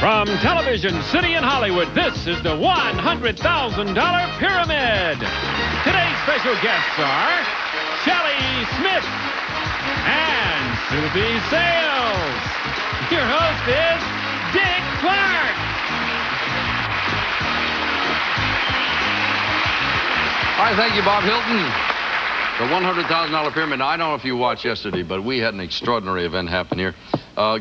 From Television City in Hollywood, this is the $100,000 Pyramid. Today's special guests are Shelley Smith and Soupy Sales. Your host is Dick Clark. All right, thank you, Bob Hilton. The $100,000 Pyramid. Now, I don't know if you watched yesterday, but we had an extraordinary event happen here.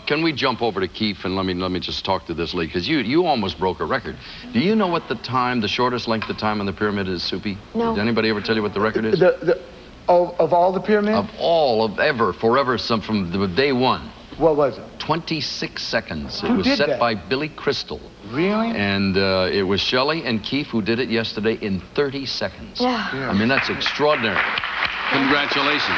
Can we jump over to Keith and let me just talk to this lady? Because you almost broke a record. Do you know what the shortest length of time on the pyramid is, Soupy? No. Did anybody ever tell you what the record is? Of all the pyramids? Of all, of ever, forever, from the day one. What was it? 26 seconds. It Who was did set that? by Billy Crystal. Really? And it was Shelley and Keith who did it yesterday in 30 seconds. Yeah. I mean, that's extraordinary. Congratulations.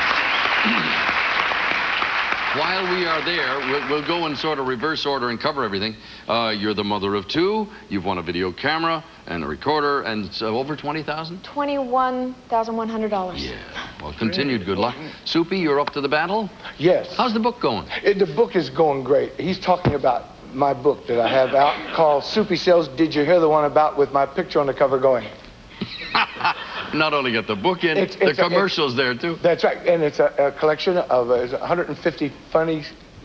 While we are there, we'll go in sort of reverse order and cover everything. You're the mother of two. You've won a video camera and a recorder, and over $20,000? $21,100. Yeah. Well, continued good luck. Soupy, you're up to the battle? Yes. How's the book going? The book is going great. He's talking about my book that I have out called Soupy Sales. Did you hear the one about with my picture on the cover going? Not only get the book in, the commercials there, too. That's right. And it's a collection of 150 funny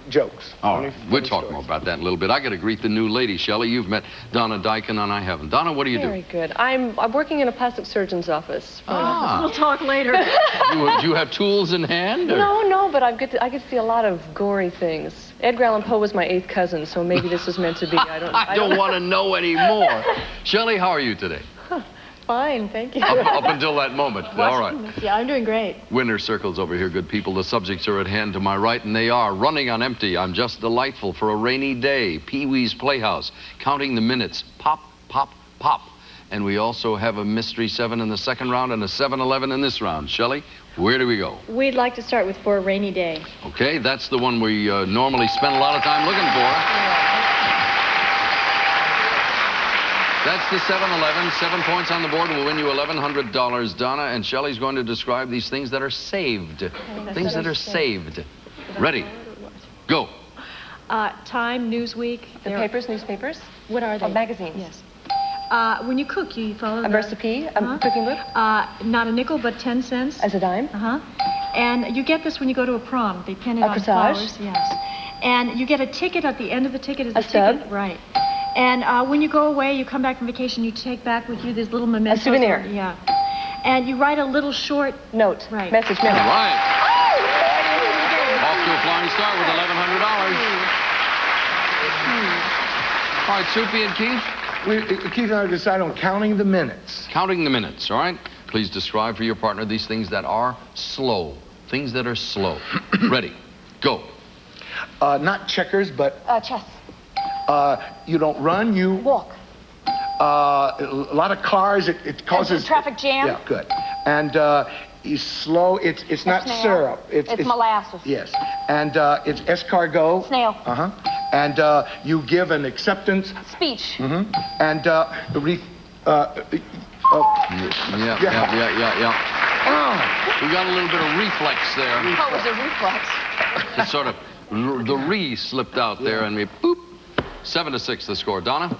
jokes. All right. We'll talk more about that in a little bit. I got to greet the new lady, Shelley. You've met Donna and I haven't. Donna, what do you do? Very good. I'm working in a plastic surgeon's office. We'll talk later. Do you have tools in hand? Or? No, but I get to see a lot of gory things. Edgar Allan Poe was my 8th cousin, so maybe this was meant to be. I don't want to know anymore. Shelley, how are you today? Fine, thank you. Up until that moment. All right. Yeah, I'm doing great. Winner circles over here, good people. The subjects are at hand to my right, and they are Running on Empty, I'm Just Delightful, For a Rainy Day, Pee-wee's Playhouse, Counting the Minutes, Pop, Pop, Pop. And we also have a Mystery 7 in the second round and a 7-11 in this round. Shelley, where do we go? We'd like to start with For a Rainy Day. Okay, that's the one we normally spend a lot of time looking for. That's the 7-11. 7 points on the board will win you $1,100. Donna and Shelley's going to describe these things that are saved. Things that are saved. Ready? Go. Time, Newsweek. The papers, newspapers? What are they? Magazines. Yes. When you cook, you follow A recipe, a cooking book? Not a nickel, but 10 cents. As a dime? Uh-huh. And you get this when you go to a prom. They pin it A on corsage? flowers. Yes. And you get a ticket at the end of the ticket. Is A ticket. stub? Right. And when you go away, you come back from vacation, you take back with you these little mementos. A souvenir. Yeah. And you write a little short Note. Right. Message. All Memo. right. Off to a flying start with $1,100. All right, Soupy and Keith? Keith and I decided on counting the minutes. Counting the minutes, all right? Please describe for your partner these things that are slow. Things that are slow. Ready? Go. Not checkers, but Chess. you don't run, you... Walk. A lot of cars, it causes... Traffic jam. Yeah, good. And it's slow, it's not snail. syrup. It's molasses. Yes. And it's escargot. Snail. Uh-huh. And you give an acceptance. Speech. Mm-hmm. And Yeah. We got a little bit of reflex there. What was a reflex? Just sort of, the re slipped out there, and we boop. 7-6 the score. Donna?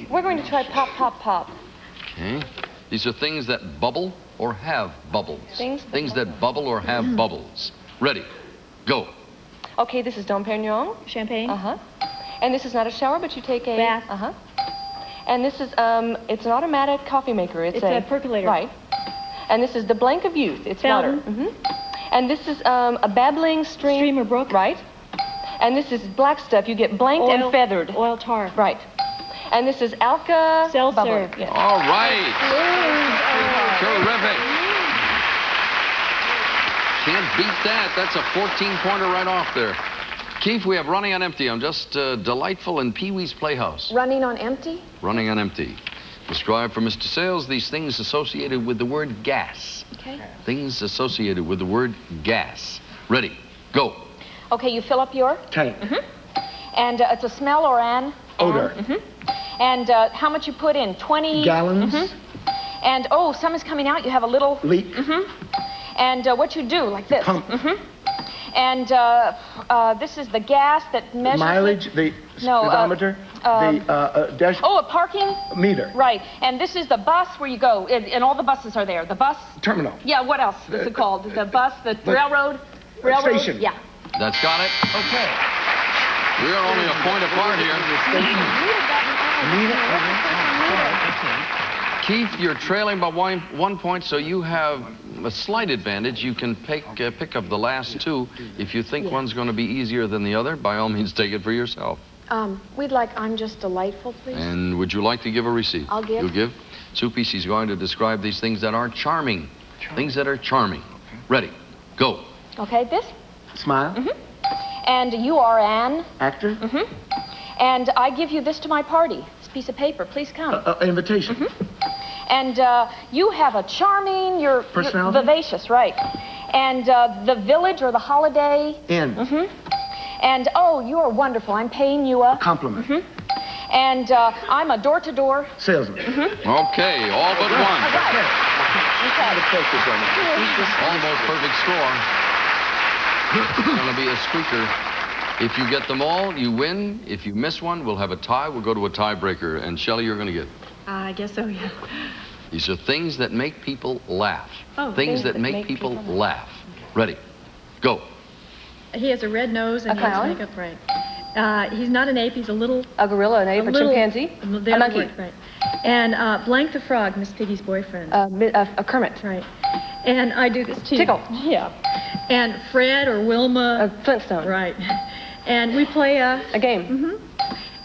We're going to try pop, pop, pop. Okay. These are things that bubble or have bubbles. Things that bubble or have bubbles. Ready? Go. Okay, this is Dom Perignon. champagne. Uh-huh. And this is not a shower, but you take a... Bath. Uh-huh. And this is, it's an automatic coffee maker. It's a percolator. Right. And this is the blank of youth. It's Fountain. water. Mm-hmm. And this is a babbling stream. Stream or brook. Right. And this is black stuff. You get blanked and feathered. Oil tar. Right. And this is Alka... Seltzer. bubbler. Yes. All right. Terrific. Can't beat that. That's a 14-pointer right off there. Keith, we have Running on Empty. I'm Just Delightful in Pee-wee's Playhouse. Running on empty? Running on Empty. Describe for Mr. Sales these things associated with the word gas. Okay. Things associated with the word gas. Ready? Go. Okay, you fill up your... tank. And it's a smell or an... Odor. And how much you put in? 20... Gallons. And, oh, summer's coming out. You have a little... Leak. And what you do, like this. Pump. And this is the gas that measures... Mileage, the speedometer, dash... Oh, a parking... meter. Right. And this is the bus where you go, and all the buses are there. The bus... Terminal. Yeah, what else is it called? The bus, the railroad? Railroad? Station. Yeah. That's got it. Okay. We are only a point apart here. Keith, you're trailing by 1 point, so you have a slight advantage. You can pick up the last two. If you think one's going to be easier than the other, by all means, take it for yourself. We'd like I'm Just Delightful, please. And would you like to give a receipt? I'll give. You'll give? Soupy, she's going to describe these things that are charming. Things that are charming. Okay. Ready. Go. Okay, this? Smile. And you are an... Actor. And I give you this to my party. This piece of paper. Please come. Invitation. And you have a charming... You're personality? Vivacious, right. And the village or the holiday... In. And, oh, you are wonderful. I'm paying you a... Compliment. And I'm a door-to-door... Salesman. Okay, all but one. Almost perfect score. It's going to be a squeaker. If you get them all, you win. If you miss one, we'll have a tie. We'll go to a tiebreaker. And Shelley, you're going to get... I guess so, yeah. These are things that make people laugh. Oh, things that make people laugh. Ready. Go. He has a red nose and he has makeup, right. He's not an ape, he's a little... A gorilla, an ape, a chimpanzee, a monkey. Right. And Blank the Frog, Miss Piggy's boyfriend. A Kermit. Right. And I do this too. Tickle. Yeah. And Fred or Wilma. A Flintstone. Right. And we play a game.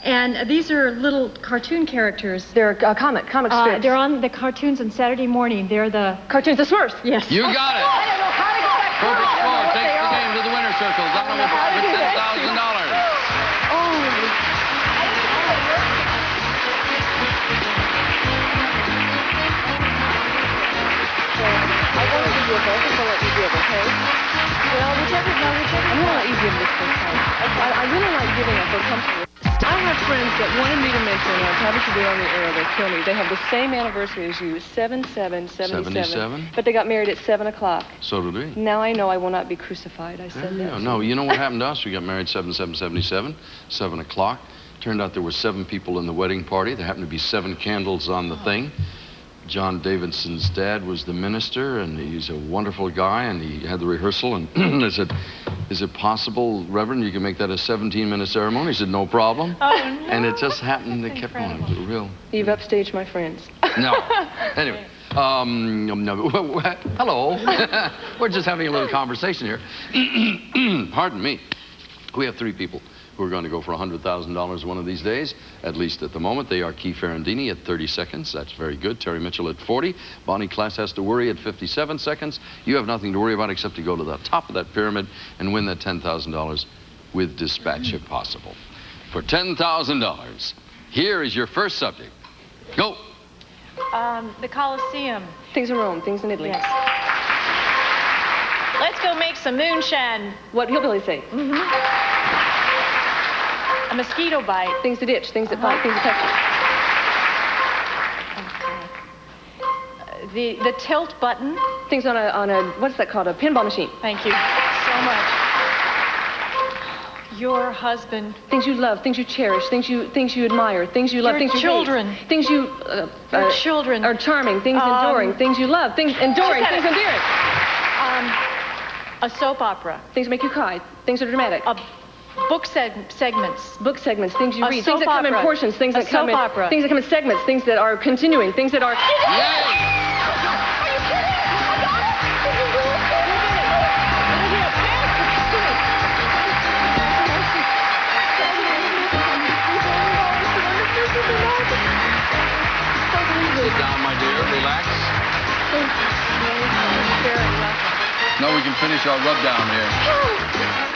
And these are little cartoon characters. They're comic strips. They're on the cartoons on Saturday morning. They're the... Cartoons, the Smurfs. Yes. You got it. I don't know how to get that Perfect correct. score. Takes the game to the winner's circle. Donna will profit $10,000. I want to give you a both. I'm going to let you give, okay? Well, whichever. I'm going to let you give this first time. I really like giving if they're comfortable. I have friends that wanted me to mention, and I probably should do it on the air, they'll kill me. They have the same anniversary as you, 7/7/77. 77? But they got married at 7 o'clock. So did we. Now I know I will not be crucified. I said that. No, you know what happened to us? We got married 7/7/77, 7 o'clock. Turned out there were 7 people in the wedding party. There happened to be 7 candles on the thing. John Davidson's dad was the minister, and he's a wonderful guy, and he had the rehearsal, and I said, is it possible, Reverend, you can make that a 17-minute ceremony? He said, no problem. Oh, no. And it just happened, it kept going. It was real. You've upstaged my friends. No. Anyway, no. Hello. We're just having a little conversation here. Pardon me. We have 3 people who are going to go for $100,000 one of these days, at least at the moment. They are Keith Ferrandini at 30 seconds. That's very good. Terry Mitchell at 40. Bonnie Class has to worry at 57 seconds. You have nothing to worry about except to go to the top of that pyramid and win that $10,000 with dispatch if possible. For $10,000, here is your first subject. Go. The Colosseum. Things in Rome, things in Italy. Yes. Let's go make some moonshine. What hillbillies say. A mosquito bite. Things to ditch, things that bite, things to touch. The tilt button. Things on a what's that called? A pinball machine. Thank you so much. Your husband. Things you love, things you cherish, things you admire, things you love, Your things you children. hate. Things you Your children. are charming, things enduring, things you love, things enduring, things endearing. A soap opera. Things that make you cry, things that are dramatic. Book segments. Book segments, things you A read, soap things that come in opera. portions, things A that come soap opera. things that come in segments, things that are continuing, things that are. Yay! Sit down, my dear. Relax. Now we can finish our rub down here.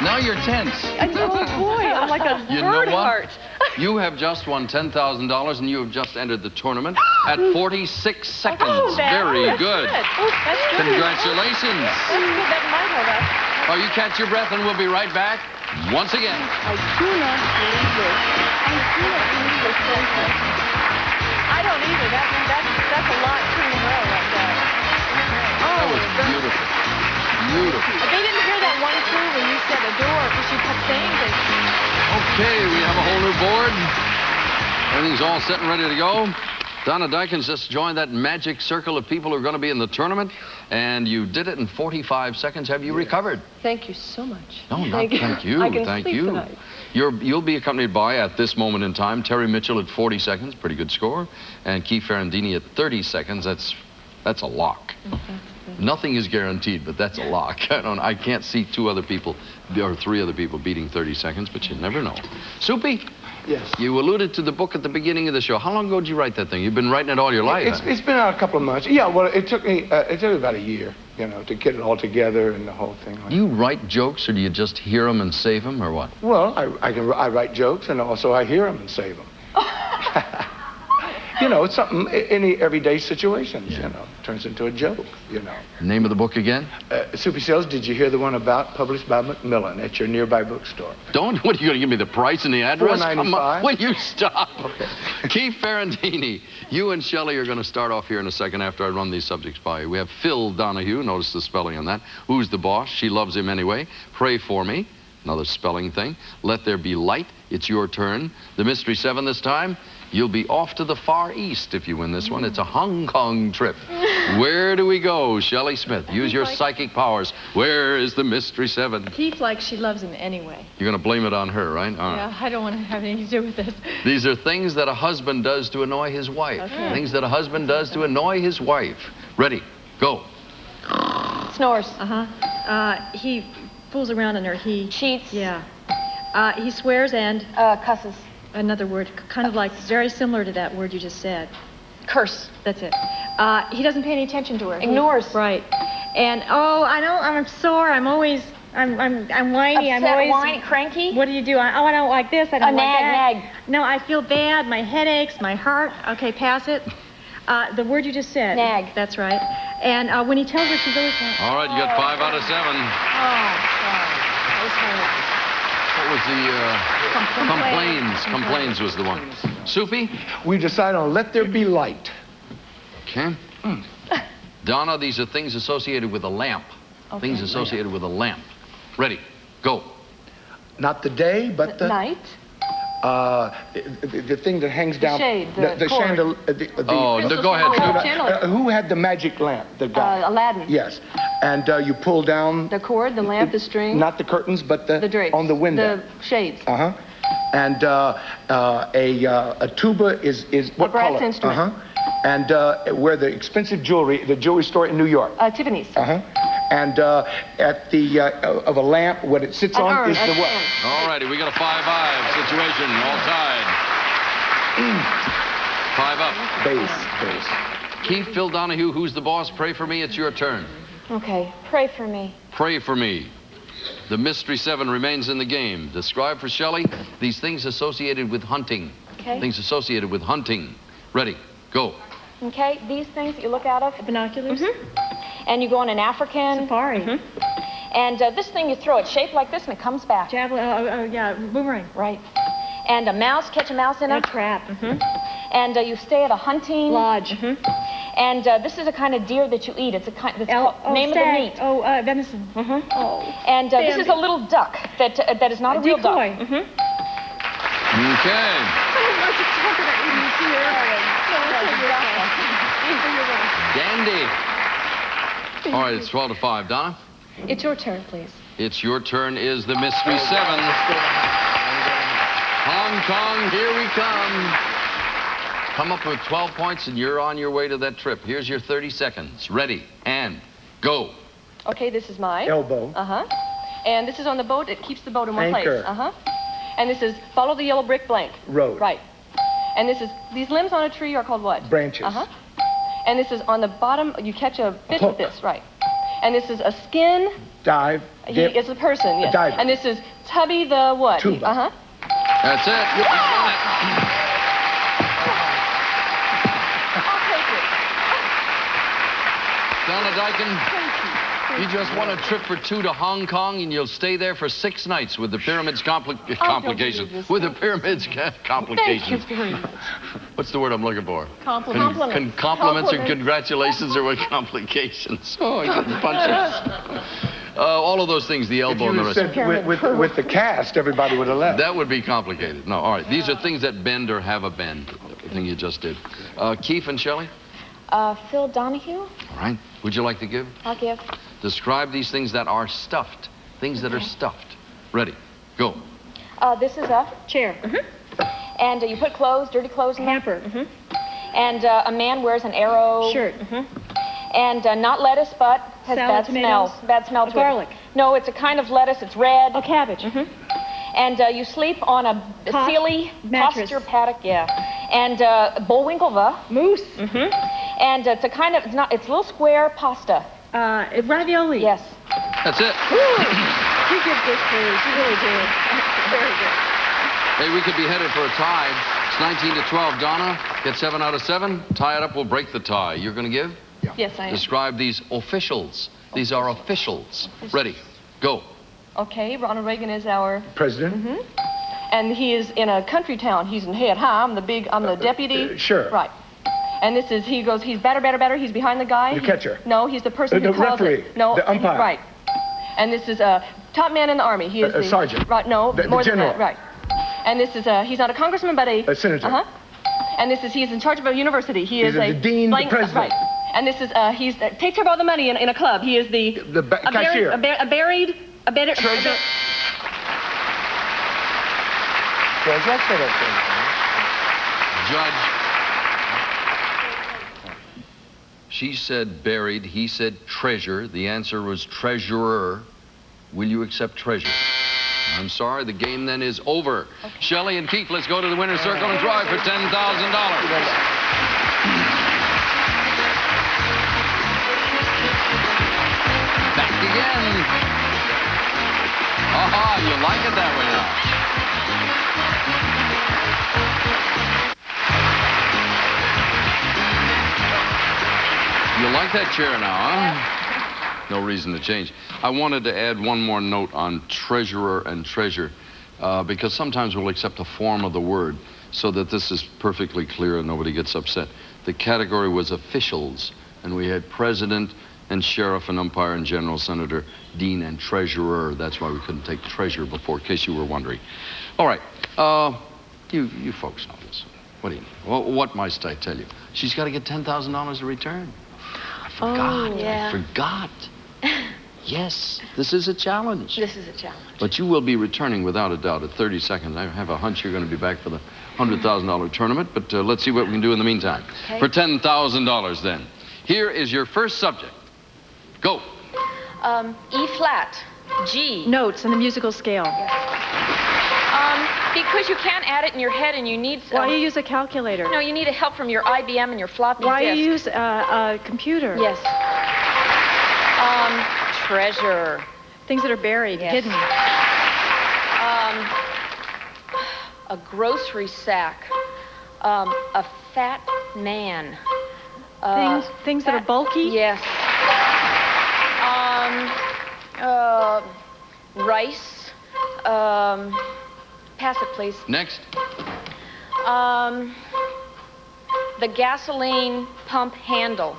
Now you're tense. Oh boy, I'm like a You know bird what? heart. You have just won $10,000 and you have just entered the tournament at 46 seconds. Very good. That's good. Congratulations. That's good. That might hold up. Oh, you catch your breath and we'll be right back once again. I do not believe this. I do not believe this. I don't either. That's a lot too in a row like that. That was beautiful. Beautiful. They didn't hear that one clue when you looked at the door because she kept saying things. Okay, we have a whole new board. Everything's all set and ready to go. Donna Dykins just joined that magic circle of people who are going to be in the tournament, and you did it in 45 seconds. Have you recovered? Thank you so much. No, not thank you. I can Thank sleep you. tonight. You'll be accompanied by, at this moment in time, Terry Mitchell at 40 seconds, pretty good score, and Keith Ferrandini at 30 seconds. That's a lock. Nothing is guaranteed, but that's a lock. I can't see 2 other people or 3 other people beating 30 seconds, but you never know. Soupy? Yes. You alluded to the book at the beginning of the show. How long ago did you write that thing? You've been writing it all your life. It's been out a couple of months. Yeah, well, it took me about a year, to get it all together and the whole thing. Do you write jokes, or do you just hear them and save them, or what? Well, I write jokes, and also I hear them and save them. It's something, any everyday situations, turns into a joke, Name of the book again? Soupy Sells, Did You Hear the One About? Published by Macmillan at your nearby bookstore. What, are you going to give me the price and the address? Come on, $4.95. will you stop? Okay. Keith Ferrandini, you and Shelley are going to start off here in a second after I run these subjects by you. We have Phil Donahue, notice the spelling on that. Who's the boss? She loves him anyway. Pray for me. Another spelling thing. Let there be light. It's your turn. The Mystery 7 this time. You'll be off to the Far East if you win this one. It's a Hong Kong trip. Where do we go, Shelley Smith? Use your psychic powers. Where is the Mystery 7? Keith likes she loves him anyway. You're going to blame it on her, right? All right. Yeah, I don't want to have anything to do with this. These are things that a husband does to annoy his wife. Okay. Things that a husband does to annoy his wife. Ready, go. Snores. He fools around on her. He Cheats. Yeah. He swears and Cusses. another word, kind of like very similar to that word you just said. Curse. That's it. He doesn't pay any attention to her. Ignores. Right. And I know I'm sore. I'm always I'm whiny. Upset, I'm always whiny, cranky. What do you do? I don't like this. I don't like that. Nag. No, I feel bad. My head aches. My heart. Okay, pass it. The word you just said. Nag. That's right. And when he tells her, she's always like, All right, you got 5 out of 7. What was the complains was the one. Soupy? We decide on Let There Be Light. Okay. Donna, these are things associated with a lamp. Okay. Things associated with a lamp. Ready, go. Not the day, but the Night. The thing that hangs down. shade, the cord. chandelier. Oh, no, go ahead, Soupy. Chandelier. Who had the magic lamp? The guy. Aladdin. Yes. And you pull down. The cord, the lamp, the string. Not the curtains, but the drapes. on the window. The shades. And a tuba is what A brass color? instrument. And where the expensive jewelry, the jewelry store in New York. Tiffany's. And at the of a lamp, what it sits An on urn, is the an what? urn. All righty, we got a 5-5 situation, all tied. 5 up. Base. Keith, Phil Donahue, who's the boss? Pray for me, it's your turn. Okay. Pray for me. Pray for me. The Mystery 7 remains in the game. Describe for Shelley these things associated with hunting. Okay. Things associated with hunting. Ready, go. Okay. These things that you look out of. binoculars. And you go on an African. Safari. And this thing you throw, it's shaped like this and it comes back. Javelin. Yeah, boomerang. Right. And a mouse, catch a mouse in A a trap. And you stay at a hunting Lodge. And this is a kind of deer that you eat. It's a kind. It's name stag. of the meat. Venison. And this is a little duck that is not a real duck. Decoy. Okay. Dandy. All right, it's 12 to 5. Donna? It's your turn, please. It's your turn is the Mystery 7. Hong Kong, here we come. Come up with 12 points and you're on your way to that trip. Here's your 30 seconds. Ready, and go. Okay, this is mine. Elbow. And this is on the boat. It keeps the boat in one Anchor. place. And this is follow the yellow brick blank. Road. Right. And this is, these limbs on a tree are called what? Branches. And this is on the bottom, you catch a fish Hook. with this, right. And this is a skin. Dive. He Dip. is a person, yes. diver. And this is Tubby the what? Tuba. That's it. You got it. I'll take it. Donna Dyken, Thank you. you just won a trip for 2 to Hong Kong, and you'll stay there for 6 nights with the pyramids believe complications. this. With the pyramids Thank you complications. very much. What's the word I'm looking for? Compliments. Compliments or congratulations or what complications? Oh, I got the punches. All of those things, the If elbow you and the had rest. said with the cast, everybody would have left. That would be complicated. No, all right. These are things that bend or have a bend. The thing you just did. Keith and Shelley? Phil Donahue. All right. Would you like to give? I'll give. Describe these things that are stuffed. Things that are stuffed. Ready. Go. This is a Chair. and you put clothes, dirty clothes in there. Hamper. And a man wears an arrow. Shirt. And not lettuce, but has Salad, bad tomatoes. smell. Bad smell to it. Garlic. No, it's a kind of lettuce. It's red. Oh, cabbage. And you sleep on a Cot, sealy mattress. posture paddock. Yeah. And Bullwinkle. Moose. And it's a kind of, it's a little square pasta. Ravioli. Yes. That's it. You give this clues. You really did. Very good. Hey, we could be headed for a tie. It's 19 to 12. Donna, get 7 out of 7. Tie it up, we'll break the tie. You're going to give? Yes, I am. Describe these officials. These are officials. Ready. Go. Okay, Ronald Reagan is our, President? and he is in a country town. He's in head. Hi, I'm the deputy. Sure. Right. And this is, he goes, he's batter. He's behind the guy. The catcher. No, he's the person The who calls referee. it. No, The umpire. Right. And this is a top man in the army. He is the sergeant. Right. No, The more general. than that. Right. And this is he's not a congressman, but a senator. And this is, he's in charge of a university. He He's is the dean, the president. Right. And this is he's takes care of all the money in a club. He is the cashier. Treasure. Judge. She said buried. He said treasure. The answer was treasurer. Will you accept treasure? I'm sorry, the game then is over. Okay. Shelley and Keith, let's go to the winner's circle and drive for $10,000. Back again. Aha, you like it that way now. You like that chair now, huh? No reason to change. I wanted to add one more note on treasurer and treasure, because sometimes we'll accept a form of the word so that this is perfectly clear and nobody gets upset. The category was officials, and we had president and sheriff and umpire and general, senator, dean, and treasurer. That's why we couldn't take treasure before, in case you were wondering. All right, you folks know this. What do you need? Well, what must I tell you? She's got to get $10,000 to return. I forgot. Oh, yeah. I forgot. Yes, this is a challenge. This is a challenge. But you will be returning without a doubt at 30 seconds. I have a hunch you're going to be back for the $100,000 tournament, but let's see what we can do in the meantime. Okay. For $10,000 then. Here is your first subject. Go. E flat, G. Notes on the musical scale. Because you can't add it in your head and you need... Why you use a calculator? No, you need a help from your IBM and your floppy Why disk. you use a computer? Yes. Treasure. Things that are buried, Yes. hidden. A grocery sack. A fat man. Things that are bulky? Yes. Rice. Pass it, please. Next. The gasoline pump handle.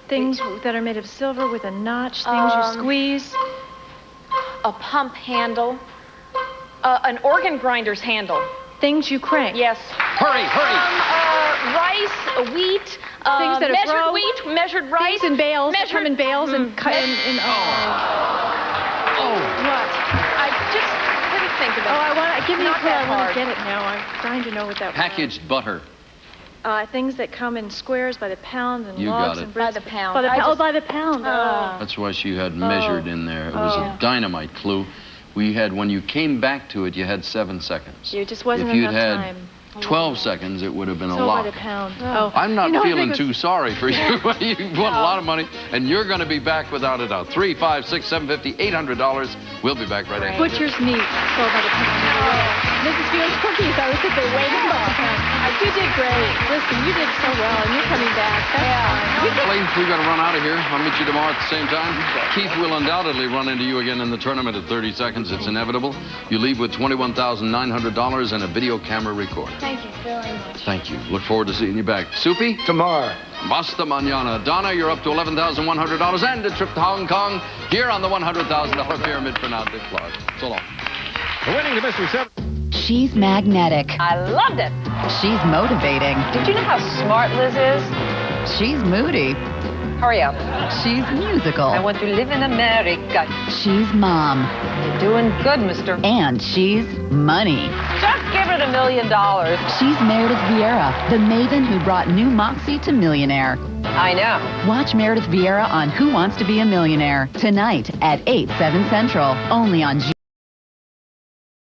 Things that are made of silver with a notch, things you squeeze. A pump handle. An organ grinder's handle. Things you crank. Yes. Hurry, hurry. Rice, wheat, Things that are measured throw- wheat, measured rice. Things in bales, that measured, come in bales and cut in what? I just couldn't think of it. Give me a Not clue. that I want hard. to get it now. I'm trying to know what that Packaged butter. was. Things that come in squares by the pound and You logs got it. and By bricks. the pound. By the I pound. just- By the pound. That's why she had measured in there. It was a dynamite clue. We had, when you came back to it, you had 7 seconds. It just wasn't if you'd enough had time. 12 seconds, it would have been a So by lock. the pound. Oh. I'm not You know, I feeling think too sorry for you. You won a lot of money, and you're going to be back without a doubt. $3, $5, $6, $750, $800. We'll be back right after this. Butcher's meat sold by the pound. Mrs. Field's cookies. I was sitting there waiting by the pound. You did great. Listen, you did so well, and you're coming back. That's fine. Shelley, we've got to run out of here. I'll meet you tomorrow at the same time. Keith will undoubtedly run into you again in the tournament at 30 seconds. It's inevitable. You leave with $21,900 and a video camera recorder. Thank you very much. Thank you. Look forward to seeing you back. Soupy? Tomorrow. Basta mañana. Donna, you're up to $11,100 and a trip to Hong Kong here on the $100,000 Pyramid for now. Dick Clark. So long. Winning the Mystery 7. She's magnetic. I loved it. She's motivating. Did you know how smart Liz is? She's moody. Hurry up. She's musical. I want to live in America. She's mom. You're doing good, mister. And she's money. Just give her the $1 million. She's Meredith Vieira, the maven who brought new Moxie to millionaire. I know. Watch Meredith Vieira on Who Wants to Be a Millionaire tonight at 8, 7 Central, only on